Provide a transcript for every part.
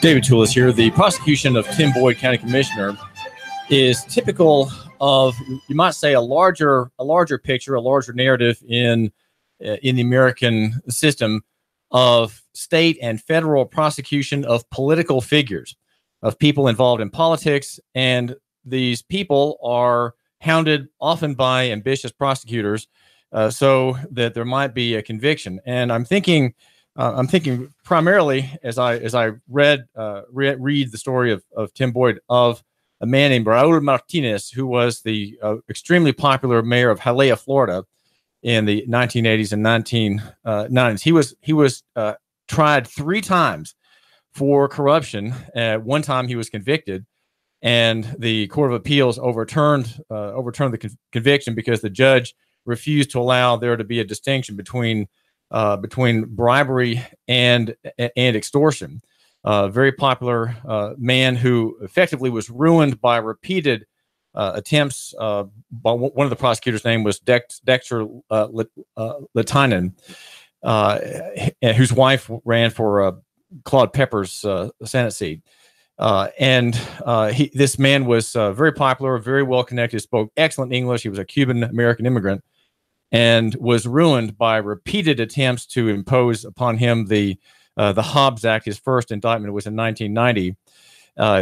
David Toulis here. The prosecution of Tim Boyd, County Commissioner, is typical of, you might say, a larger picture, a larger narrative in the American system of state and federal prosecution of political figures, of people involved in politics, and these people are hounded often by ambitious prosecutors, so that there might be a conviction. And I'm thinking primarily, as I read the story of Tim Boyd, of a man named Raul Martinez, who was the extremely popular mayor of Hialeah, Florida, in the 1980s and 1990s. He was tried 3 times for corruption. One time he was convicted, and the Court of Appeals overturned the conviction because the judge refused to allow there to be a distinction between bribery and extortion. Very popular man who effectively was ruined by repeated attempts. By one of the prosecutors' name was Dexter Latinen, whose wife ran for Claude Pepper's Senate seat. This man was very popular, very well connected, spoke excellent English. He was a Cuban American immigrant, and was ruined by repeated attempts to impose upon him the Hobbs Act. His first indictment was in 1990,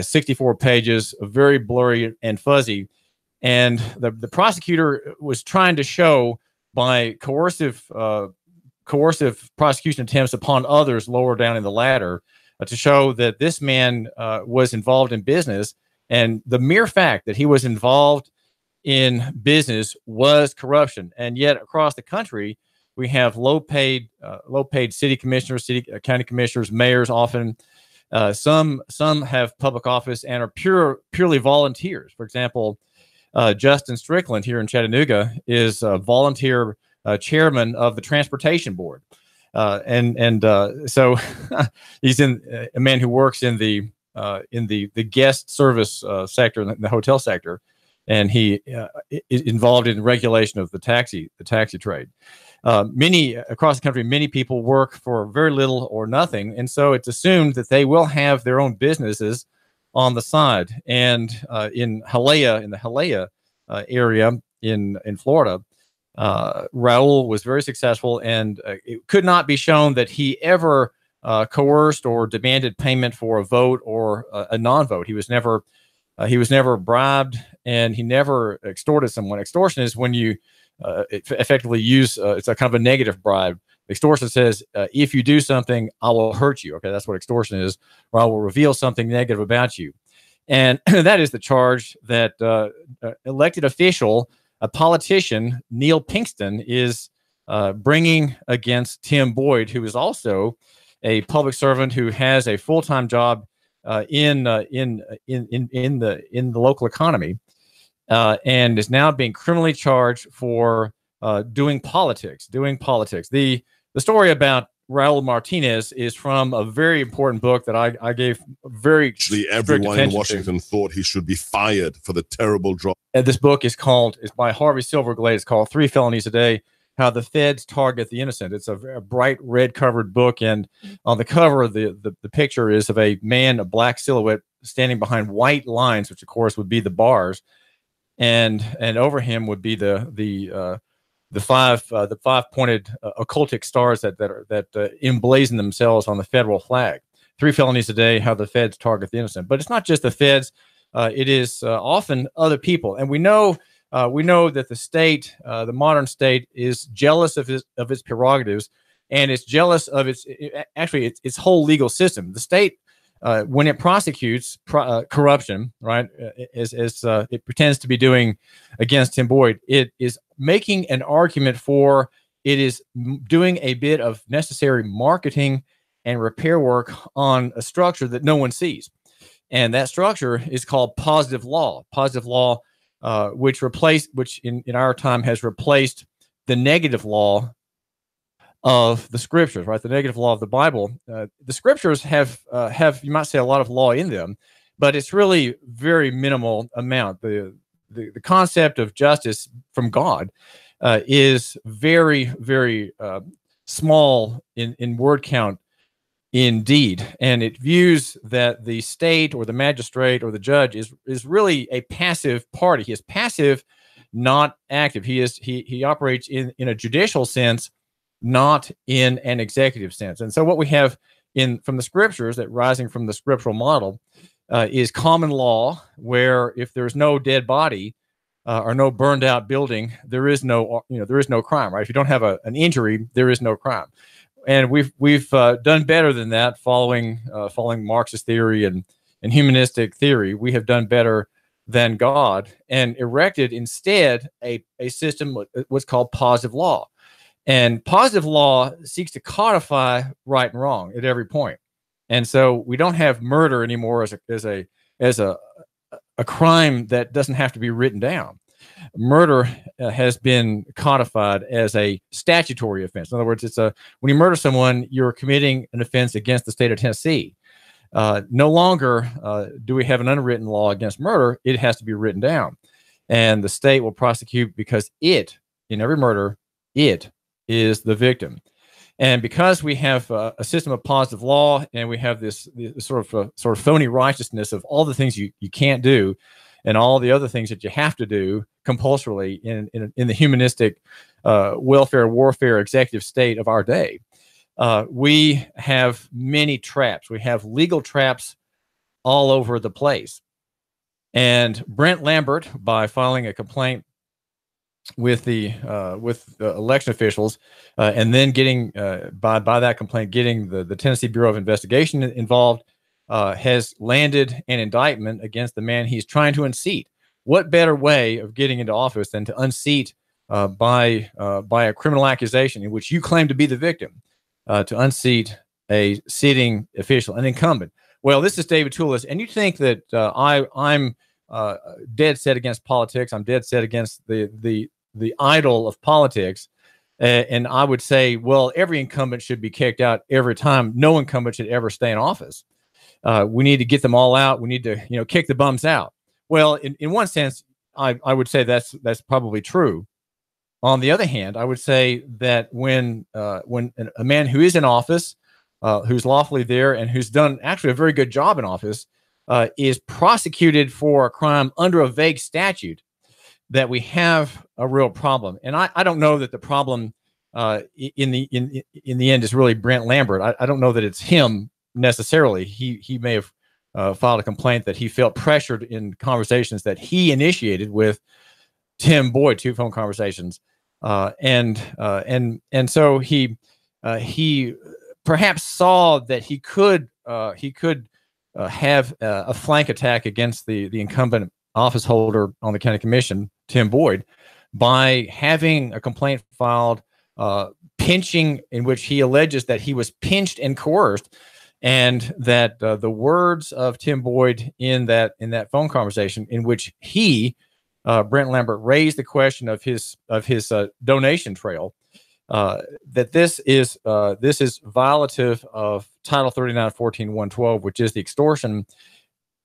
64 pages, very blurry and fuzzy. And the prosecutor was trying to show by coercive prosecution attempts upon others lower down in the ladder to show that this man was involved in business. And the mere fact that he was involved in business was corruption. And yet across the country, we have low-paid city commissioners, county commissioners, mayors. Often, some have public office and are purely volunteers. For example, Justin Strickland here in Chattanooga is a volunteer chairman of the Transportation Board, so he's a man who works in the guest service sector, in the hotel sector, and he is involved in regulation of the taxi trade. Many across the country, many people work for very little or nothing, and so it's assumed that they will have their own businesses on the side. And in the Hialeah area in Florida, Raul was very successful, and it could not be shown that he ever coerced or demanded payment for a vote or a non-vote. He was never bribed, and he never extorted someone. Extortion is when you effectively use it's a kind of a negative bribe. Extortion says, if you do something, I will hurt you. Okay, that's what extortion is, or I will reveal something negative about you. And that is the charge that elected official, a politician, Neil Pinkston, is bringing against Tim Boyd, who is also a public servant who has a full-time job in the local economy, and is now being criminally charged for doing politics. The story about Raul Martinez is from a very important book that I gave very actually everyone in Washington thought he should be fired for the terrible job. This book is by Harvey Silverglade. It's called 3 Felonies a Day: How the Feds Target the Innocent. It's a bright red covered book, and on the cover, the picture is of a man, a black silhouette, standing behind white lines, which of course would be the bars, and over him would be the 5-pointed occultic stars that emblazon themselves on the federal flag. 3 Felonies a Day: How the Feds Target the Innocent. But it's not just the feds; it is often other people, and we know that the state, the modern state, is jealous of its prerogatives, and it's jealous of its whole legal system. The state, when it prosecutes corruption, right, as it pretends to be doing against Tim Boyd, it is making an argument for, it is doing a bit of necessary marketing and repair work on a structure that no one sees, and that structure is called positive law. Positive law, which in our time has replaced the negative law of the scriptures, right? The negative law of the Bible. The scriptures have you might say a lot of law in them, but it's really very minimal amount. The concept of justice from God is very, very small in word count indeed. And it views that the state or the magistrate or the judge is really a passive party. He is passive, not active. He operates in a judicial sense, not in an executive sense. And so what we have from the scriptures, that rising from the scriptural model, is common law, where if there's no dead body or no burned out building, there is no crime, right? If you don't have an injury, there is no crime. And we've done better than that, following Marxist theory and humanistic theory. We have done better than God and erected instead a system, what's called positive law. And positive law seeks to codify right and wrong at every point. And so we don't have murder anymore as a crime that doesn't have to be written down. Murder has been codified as a statutory offense. In other words, when you murder someone, you're committing an offense against the state of Tennessee. No longer do we have an unwritten law against murder. It has to be written down. And the state will prosecute because in every murder, it is the victim. And because we have a system of positive law, and we have this sort of phony righteousness of all the things you can't do, and all the other things that you have to do compulsorily in the humanistic welfare warfare executive state of our day, we have many traps. We have legal traps all over the place. And Brent Lambert, by filing a complaint with the election officials, and then getting by that complaint, getting the Tennessee Bureau of Investigation involved, has landed an indictment against the man he's trying to unseat. What better way of getting into office than to unseat by a criminal accusation in which you claim to be the victim, to unseat a sitting official, an incumbent? Well, this is David Toulis, and you think that I'm dead set against politics. I'm dead set against the idol of politics. And I would say, well, every incumbent should be kicked out every time. No incumbent should ever stay in office. We need to get them all out. We need to, kick the bums out. Well, in one sense, I would say that's probably true. On the other hand, I would say that when a man who is in office, who's lawfully there, and who's done actually a very good job in office, is prosecuted for a crime under a vague statute, that we have a real problem. And I don't know that the problem in the end is really Brent Lambert. I don't know that it's him necessarily. He may have filed a complaint that he felt pressured in conversations that he initiated with Tim Boyd, 2 phone conversations, and so he perhaps saw that he could have a flank attack against the incumbent office holder on the county commission, Tim Boyd, by having a complaint filed pinching, in which he alleges that he was pinched and coerced, and that the words of Tim Boyd in that phone conversation, in which Brent Lambert, raised the question of his donation trail, that this is violative of Title 39, 14, 112, which is the extortion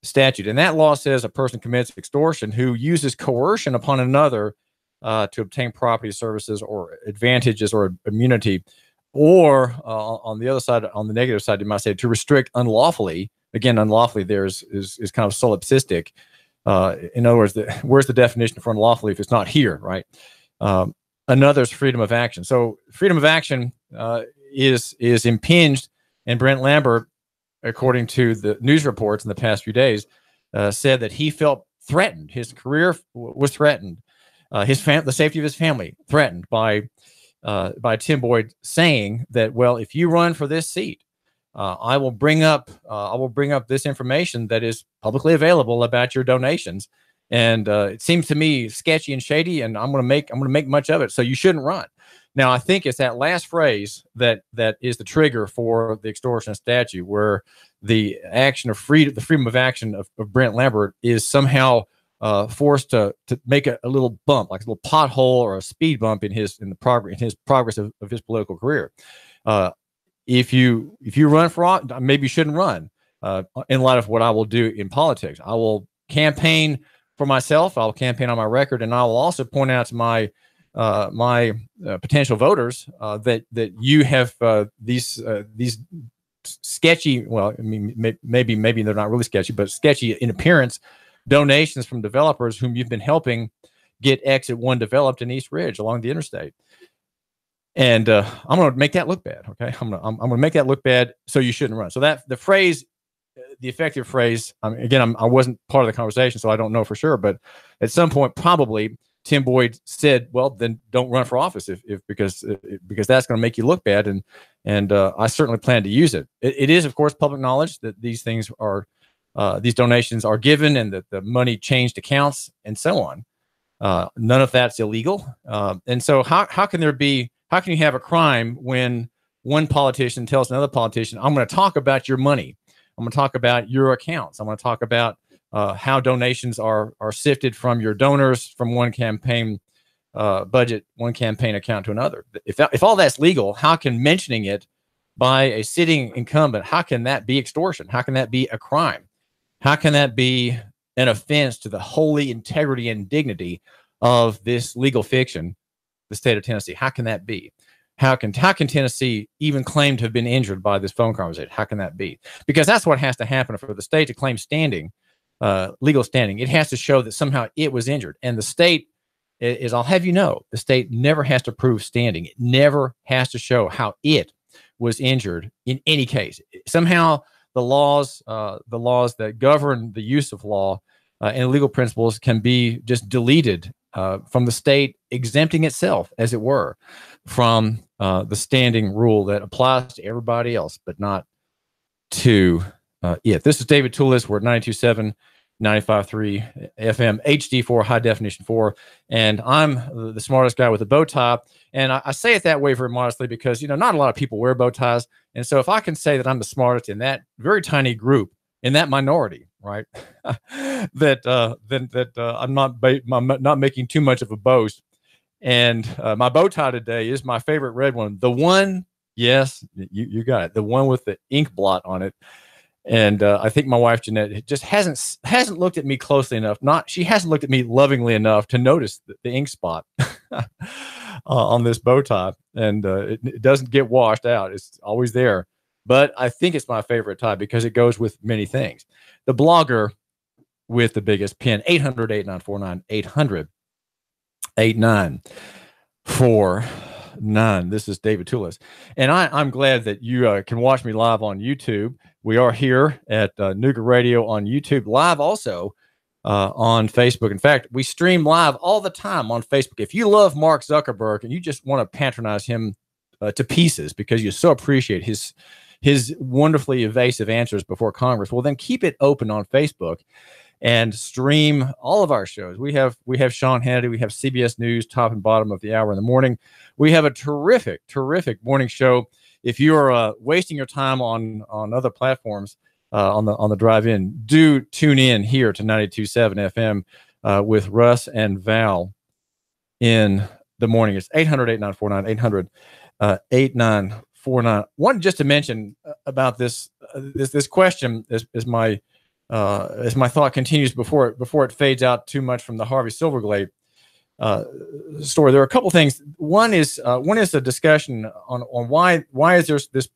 statute. And that law says a person commits extortion who uses coercion upon another to obtain property, services, or advantages or immunity, or on the other side, on the negative side, you might say, to restrict unlawfully. Again, unlawfully there is kind of solipsistic. In other words, where's the definition for unlawfully if it's not here, right? Another's freedom of action. So freedom of action is impinged, and Brent Lambert, according to the news reports in the past few days, said that he felt threatened. His career was threatened. The safety of his family threatened by Tim Boyd saying that, well, if you run for this seat, I will bring up this information that is publicly available about your donations, and it seems to me sketchy and shady, and I'm going to make much of it. So you shouldn't run. Now, I think it's that last phrase that is the trigger for the extortion statute, where the freedom of action of Brent Lambert is somehow forced to make a little bump, like a little pothole or a speed bump in his progress of his political career. If you run for office, maybe you shouldn't run. In light of what I will do in politics, I will campaign for myself. I'll campaign on my record, and I will also point out to my my potential voters that you have these sketchy, well, I mean, maybe they're not really sketchy, but sketchy in appearance, donations from developers whom you've been helping get Exit 1 developed in East Ridge along the interstate. And I'm going to make that look bad. Okay. I'm going to make that look bad. So you shouldn't run. So that the phrase, the effective phrase, again, I wasn't part of the conversation, so I don't know for sure, but at some point, probably Tim Boyd said, well, then don't run for office because that's going to make you look bad. And I certainly plan to use it. It is, of course, public knowledge that these things are, these donations are given and that the money changed accounts and so on. None of that's illegal. And so how can you have a crime when one politician tells another politician, I'm going to talk about your money. I'm going to talk about your accounts. I'm going to talk about how donations are sifted from your donors from one campaign budget, one campaign account to another. If all that's legal, how can mentioning it by a sitting incumbent, how can that be extortion? How can that be a crime? How can that be an offense to the holy integrity and dignity of this legal fiction, the state of Tennessee? How can that be? How can Tennessee even claim to have been injured by this phone conversation? How can that be? Because that's what has to happen for the state to claim standing, legal standing. It has to show that somehow it was injured. And the state is, I'll have you know, the state never has to prove standing. It never has to show how it was injured in any case. Somehow the laws that govern the use of law and legal principles can be just deleted from the state, exempting itself, as it were, from the standing rule that applies to everybody else, but not to it. This is David Toulis. We're at 92.7, 95.3 FM, HD4, high definition 4. And I'm the smartest guy with a bow tie. And I say it that way very modestly because, not a lot of people wear bow ties. And so if I can say that I'm the smartest in that very tiny group, in that minority, right, that I'm not making too much of a boast. And my bow tie today is my favorite red one. The one, yes, you got it. The one with the ink blot on it. And I think my wife, Jeanette, just hasn't looked at me closely enough. She hasn't looked at me lovingly enough to notice the ink spot on this bow tie. And it doesn't get washed out. It's always there. But I think it's my favorite tie because it goes with many things. The blogger with the biggest pen, 800-8949, 800-8949. This is David Toulis. And I'm glad that you can watch me live on YouTube. We are here at Nougat Radio on YouTube, live also on Facebook. In fact, we stream live all the time on Facebook. If you love Mark Zuckerberg and you just want to patronize him to pieces because you so appreciate his wonderfully evasive answers before Congress, well, then keep it open on Facebook and stream all of our shows. We have Sean Hannity, we have CBS News, top and bottom of the hour in the morning. We have a terrific morning show. If you're wasting your time on other platforms on the drive-in, do tune in here to 92.7 FM with Russ and Val in the morning. It's 800-8949, 800-8949. One just to mention about this question as my thought continues before it fades out too much from the Harvey Silverglade story. There are a couple things. One is a discussion on why is there this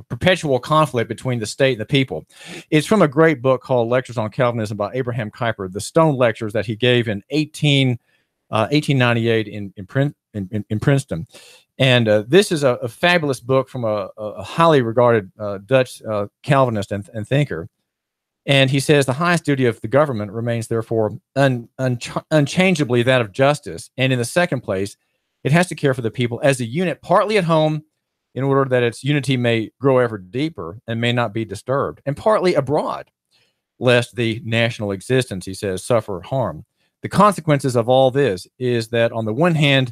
perpetual conflict between the state and the people. It's from a great book called Lectures on Calvinism by Abraham Kuyper, the Stone Lectures that he gave in 1898 in Princeton. And this is a fabulous book from a highly regarded Dutch Calvinist and thinker. And he says the highest duty of the government remains, therefore, unchangeably that of justice. And in the second place, it has to care for the people as a unit, partly at home, in order that its unity may grow ever deeper and may not be disturbed, and partly abroad, lest the national existence, he says, suffer harm. The consequences of all this is that, on the one hand,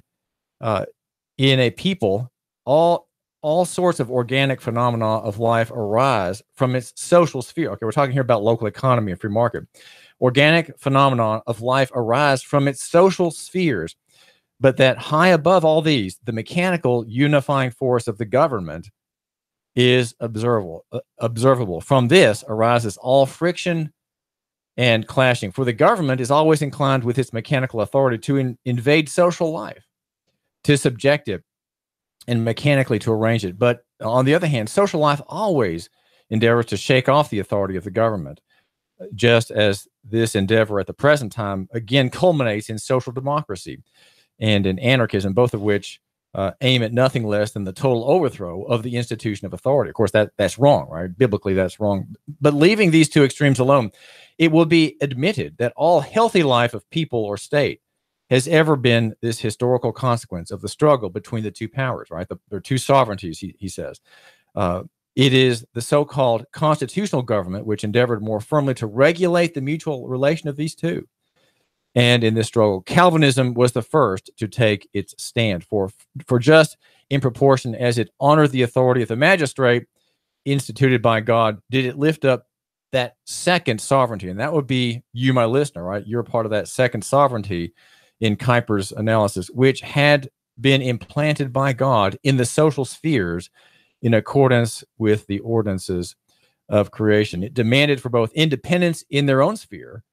in a people, all sorts of organic phenomena of life arise from its social sphere. Okay, we're talking here about local economy and free market. Organic phenomena of life arise from its social spheres, but that high above all these, the mechanical unifying force of the government is observable. From this arises all friction and clashing, for the government is always inclined with its mechanical authority to invade social life. to subject it and mechanically to arrange it. But on the other hand, social life always endeavors to shake off the authority of the government, just as this endeavor at the present time again culminates in social democracy and in anarchism, both of which aim at nothing less than the total overthrow of the institution of authority. Of course, that's wrong, right? Biblically, that's wrong. But leaving these two extremes alone, it will be admitted that all healthy life of people or state has ever been this historical consequence of the struggle between the two powers, right? There are two sovereignties, he says. It is the so-called constitutional government which endeavored more firmly to regulate the mutual relation of these two. And in this struggle, Calvinism was the first to take its stand for just in proportion as it honored the authority of the magistrate instituted by God, did it lift up that second sovereignty. And that would be you, my listener, right? You're part of that second sovereignty in Kuyper's analysis, which had been implanted by God in the social spheres in accordance with the ordinances of creation. It demanded for both independence in their own sphere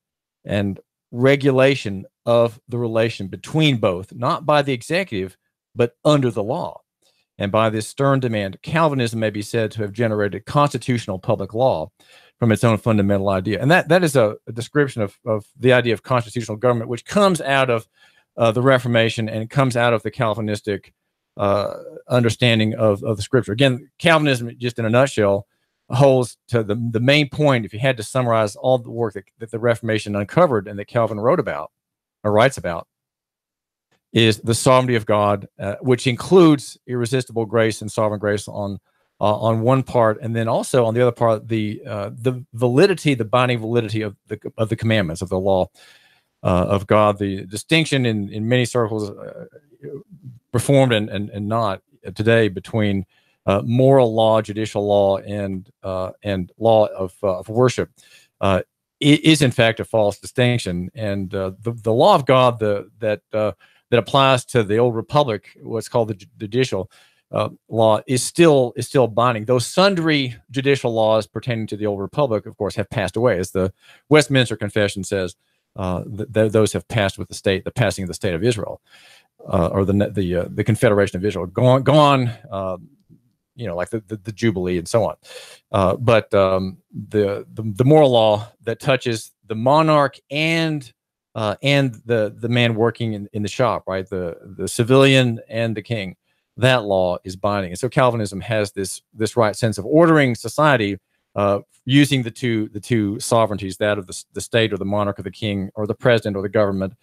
and regulation of the relation between both, not by the executive, but under the law. And by this stern demand, Calvinism may be said to have generated constitutional public law from its own fundamental idea. And that is a description of the idea of constitutional government, which comes out of the Reformation and comes out of the Calvinistic understanding of the Scripture. Again, Calvinism, just in a nutshell, holds to the main point, if you had to summarize all the work that the Reformation uncovered and that Calvin wrote about or writes about, is the sovereignty of God, which includes irresistible grace and sovereign grace on one part, and then also on the other part, the validity, the binding validity of the commandments of the law of God. The distinction in many circles, Reformed and not today, between moral law, judicial law, and law of worship is in fact a false distinction. And the law of God that applies to the old republic, what's called the judicial law, is still binding. Those sundry judicial laws pertaining to the old republic, of course, have passed away, as the Westminster Confession says. Those have passed with the passing of the state of Israel, or the Confederation of Israel, gone. Like the Jubilee and so on. But the moral law that touches the monarch and the man working in the shop, right? The civilian and the king, that law is binding. And so Calvinism has this right sense of ordering society using the two sovereignties, that of the state or the monarch or the king or the president or the government,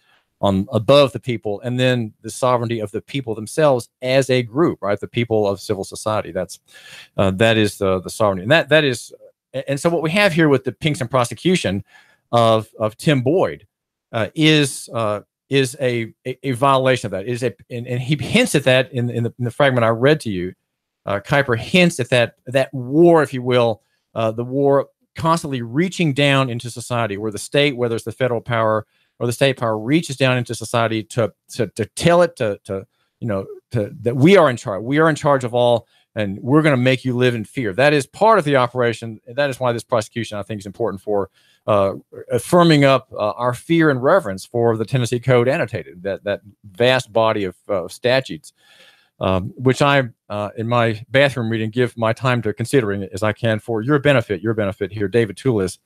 above the people, and then the sovereignty of the people themselves as a group, right? The people of civil society. that is the sovereignty, and that is, and so what we have here with the Pinkston prosecution of Tim Boyd is a violation of that. And he hints at that in the fragment I read to you. Kuyper hints at that war, if you will, the war constantly reaching down into society, where the state, whether it's the federal power or the state power, reaches down into society to tell it that we are in charge. We are in charge of all, and we're going to make you live in fear. That is part of the operation. And that is why this prosecution, I think, is important for firming up our fear and reverence for the Tennessee Code annotated, that vast body of statutes, which I, in my bathroom reading, give my time to considering it as I can for your benefit here. David Toulis,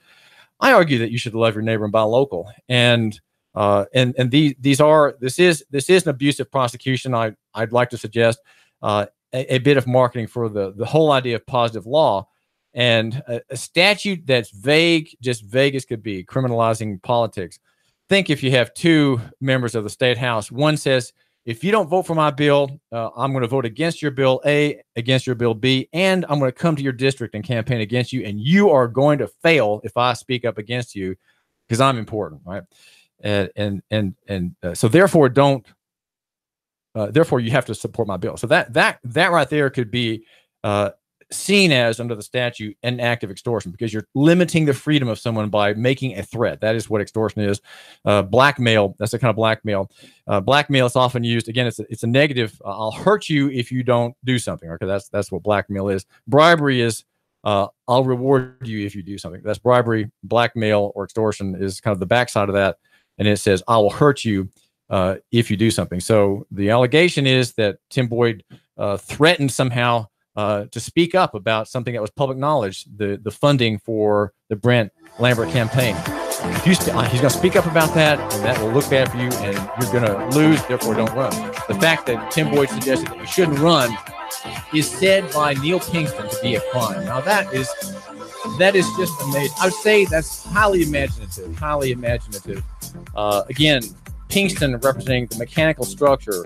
I argue that you should love your neighbor and buy local, and this is an abusive prosecution. I'd like to suggest a bit of marketing for the whole idea of positive law, and a statute that's vague, just vague as could be, criminalizing politics. Think if you have two members of the state house, one says, if you don't vote for my bill, I'm going to vote against your bill A, against your bill B, and I'm going to come to your district and campaign against you, and you are going to fail if I speak up against you because I'm important, right? So therefore, therefore you have to support my bill. So that right there could be seen as, under the statute, an act of extortion, because you're limiting the freedom of someone by making a threat. That is what extortion is. Blackmail, that's the kind of blackmail. Blackmail is often used, again, it's a negative. I'll hurt you if you don't do something. Okay, that's what blackmail is. Bribery is I'll reward you if you do something. That's bribery. Blackmail or extortion is kind of the backside of that, and it says I will hurt you if you do something. So the allegation is that Tim Boyd threatened somehow to speak up about something that was public knowledge, the funding for the Brent Lambert campaign. He's going to speak up about that, and that will look bad for you, and you're going to lose, therefore don't run. The fact that Tim Boyd suggested that you shouldn't run is said by Neil Pinkston to be a crime. Now, that is just amazing. I would say that's highly imaginative, again, Pinkston representing the mechanical structure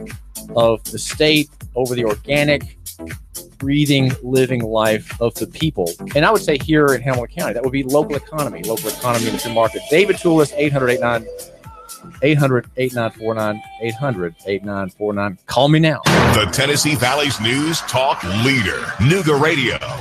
of the state over the organic, breathing, living life of the people. And I would say here in Hamilton County, that would be local economy in the free market. David Toulis, 800-8949, 800-8949. Call me now. The Tennessee Valley's news talk leader, Nuga Radio.